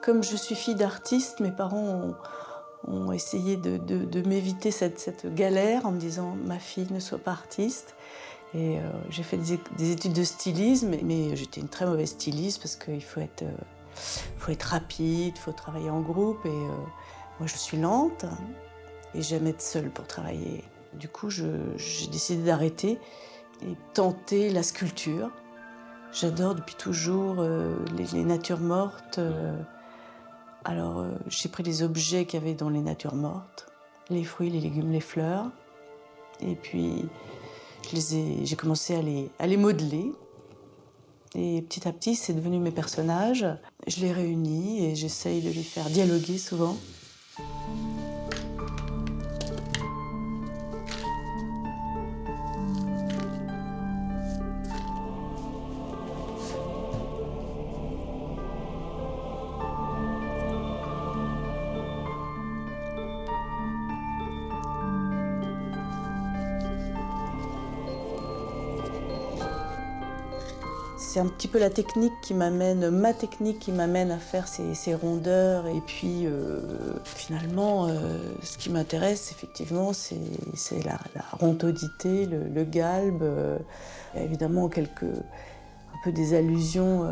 Comme je suis fille d'artiste, mes parents ont essayé de m'éviter cette galère en me disant « ma fille ne soit pas artiste ». Et j'ai fait des études de stylisme, mais j'étais une très mauvaise styliste parce qu'il faut être rapide, il faut travailler en groupe. Et moi, je suis lente et j'aime être seule pour travailler. Du coup, j'ai décidé d'arrêter et tenter la sculpture. J'adore depuis toujours les natures mortes. Alors, j'ai pris les objets qu'il y avait dans les natures mortes, les fruits, les légumes, les fleurs. Et puis, j'ai commencé à les modeler. Et petit à petit, c'est devenu mes personnages. Je les réunis et j'essaye de les faire dialoguer souvent. C'est un petit peu ma technique qui m'amène à faire ces rondeurs. Et puis, finalement, ce qui m'intéresse, effectivement, c'est la rondodité, le galbe. Évidemment, un peu des allusions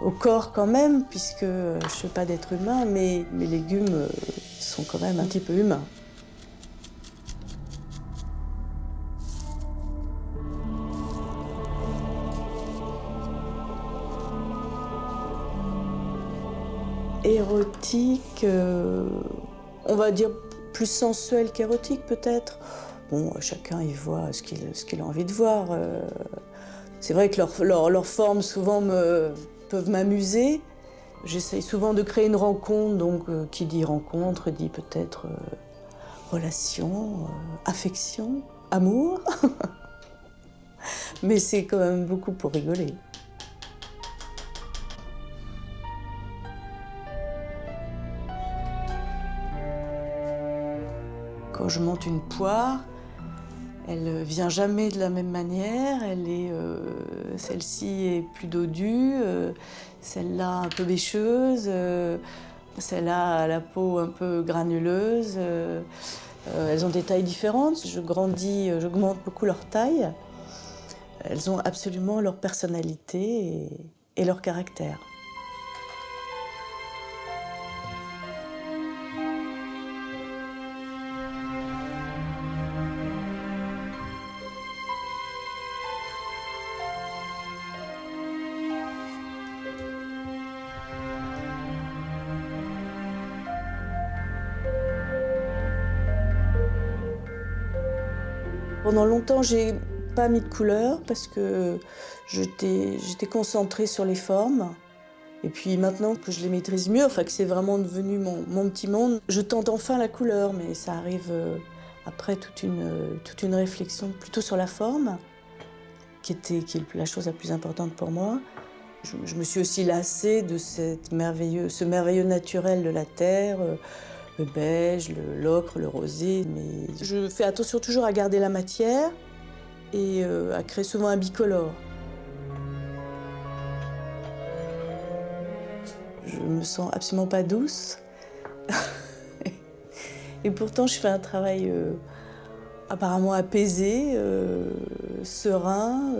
au corps quand même, puisque je ne fais pas d'être humain, mais mes légumes sont quand même un petit peu humains. Érotique, on va dire plus sensuel qu'érotique peut-être. Bon, chacun y voit ce qu'il a envie de voir. C'est vrai que leurs formes souvent peuvent m'amuser. J'essaye souvent de créer une rencontre, donc qui dit rencontre dit peut-être relation, affection, amour. Mais c'est quand même beaucoup pour rigoler. Quand je monte une poire, elle vient jamais de la même manière. Celle-ci est plus dodue, celle-là un peu bêcheuse, celle-là a la peau un peu granuleuse. Elles ont des tailles différentes. J'augmente beaucoup leur taille. Elles ont absolument leur personnalité et leur caractère. Pendant longtemps, j'ai pas mis de couleur parce que j'étais concentrée sur les formes. Et puis maintenant que je les maîtrise mieux, enfin que c'est vraiment devenu mon petit monde, je tente enfin la couleur, mais ça arrive après toute une réflexion plutôt sur la forme, qui est la chose la plus importante pour moi. Je me suis aussi lassée de ce merveilleux naturel de la terre, le beige, l'ocre, le rosé. Mais je fais attention toujours à garder la matière et à créer souvent un bicolore. Je me sens absolument pas douce. Et pourtant, je fais un travail apparemment apaisé, serein,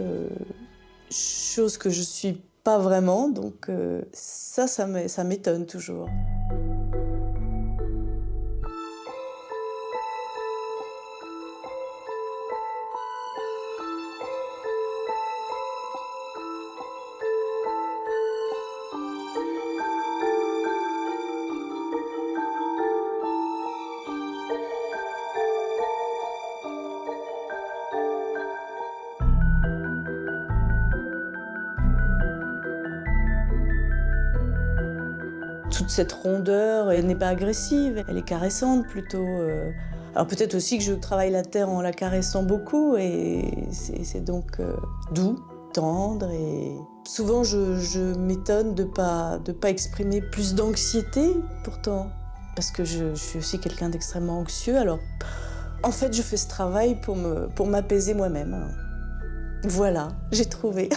chose que je suis pas vraiment. Donc ça m'étonne toujours. Toute cette rondeur, elle n'est pas agressive, elle est caressante plutôt. Alors peut-être aussi que je travaille la terre en la caressant beaucoup et c'est donc doux, tendre. Et souvent je m'étonne de pas exprimer plus d'anxiété pourtant, parce que je suis aussi quelqu'un d'extrêmement anxieux. Alors en fait je fais ce travail pour m'apaiser moi-même. Voilà, j'ai trouvé.